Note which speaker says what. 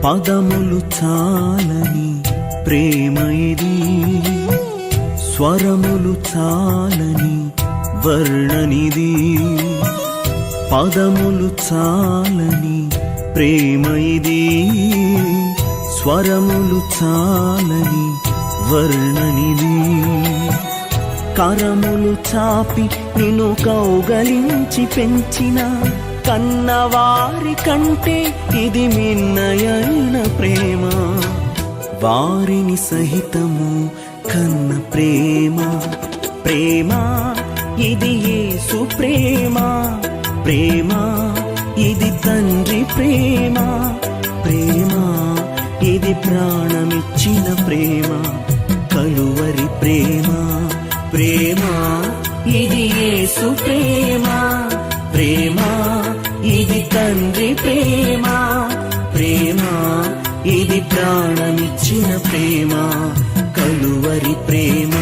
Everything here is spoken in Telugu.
Speaker 1: పదములు చాలని ప్రేమ ఇది, స్వరములు చాలని వర్ణనిది. పదములు చాలని ప్రేమ ఇది, స్వరములు చాలని వర్ణనిది. కరములు చాపి నిన్ను కౌగలించి పెంచిన కన్నవారి కంటే ఇది మిన్నయైన ప్రేమ. వారిని సహితము కన్న ప్రేమ, ప్రేమ ఇది యేసు ప్రేమ. ప్రేమ ఇది తండ్రి ప్రేమ, ప్రేమ ఇది ప్రాణమిచ్చిన ప్రేమ. కలువరి ప్రేమ, ప్రేమ ఇది యేసు ప్రేమ. ప్రేమ ఇది తండ్రి ప్రేమ, ప్రేమ ఇది ప్రాణమిచ్చిన ప్రేమ. కలువరి ప్రేమ.